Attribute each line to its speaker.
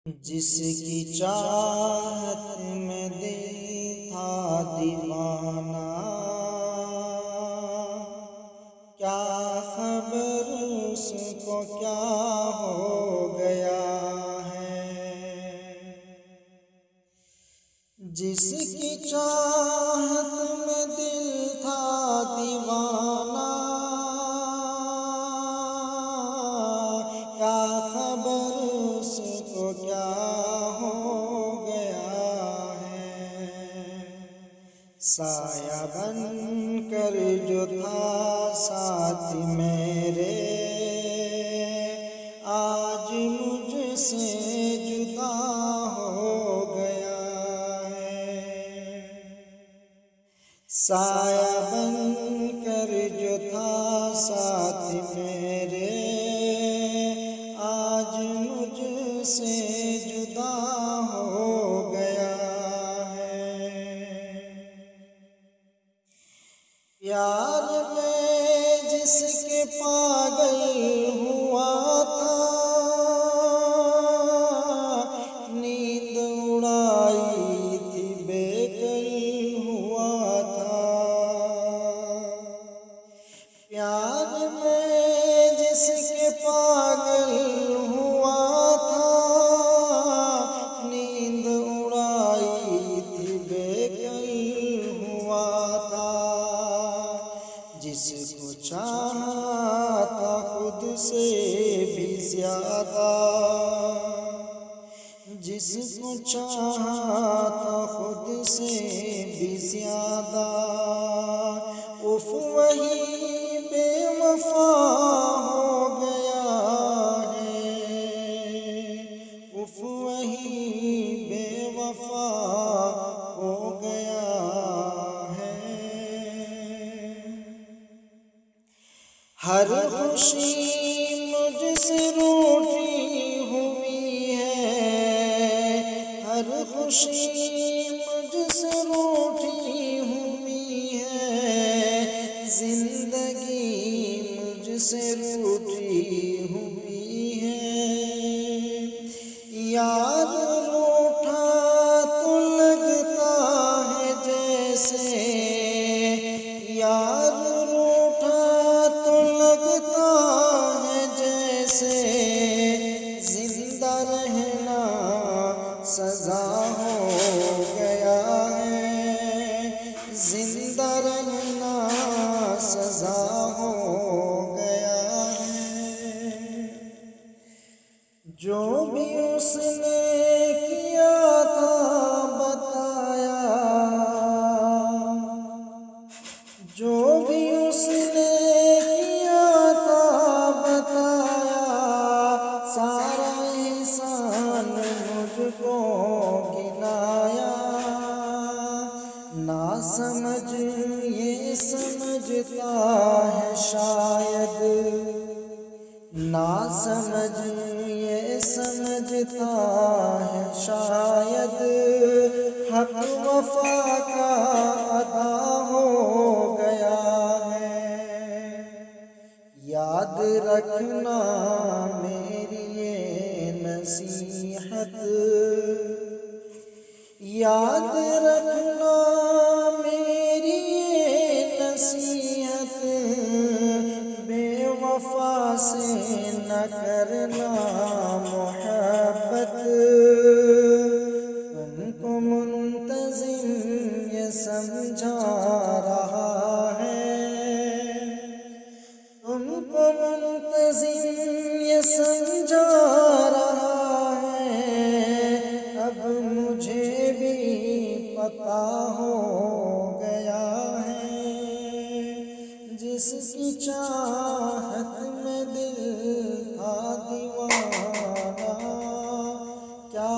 Speaker 1: जिसकी चाहत में दिल था दीवाना, क्या खबर उसको क्या हो गया है। जिसकी चाहत में दिल था दीवाना, क्या खबर उसको क्या हो गया है। साया बन कर जो था साथ मेरे, आज मुझसे जुदा हो गया है। साया बन कर जो था साथ मेरे, आज मुझसे जुदा हो गया है। प्यार में जिसके पागल हुआ था, नींद उड़ाई थी बेकल हुआ था। प्यार में जिसके पागल हुआ था, नींद उड़ाई थी बेकल हुआ था। जिसको चाहा था खुद से भी ज्यादा, जिसको चाहा था खुद से भी ज्यादा, उफ वही बेवफा हो गया है। उफ वही बेवफा हो गया है। हर खुशी मुझसे रूठी हुई है, हर खुशी मुझसे रूठी हुई है। जिंदगी मुझसे रूठी हुई है। यार रूठा तो लगता है जैसे, यार लगता है जैसे जिंदा रहना सजा हो गया है। जिंदा रहना सजा हो गया है। जो भी उसने किया था बताया, जो भी उसने सारा इंसान मुझको गिलाया। ना समझ ये समझता है शायद, ना समझ ये समझता है शायद, हक वफा का अदा हो गया है। याद रखना मेरी ये नसीहत, याद रखना मेरी ये नसीहत, बेवफा से न करना मोहब्बत। तुमको मुंतज़िम ये समझा रहा है, तुमको मुंतज़िम ये समझा रहा है। अब मुझे भी पता हो गया है। जिसकी चाहत में दिल था दीवाना, क्या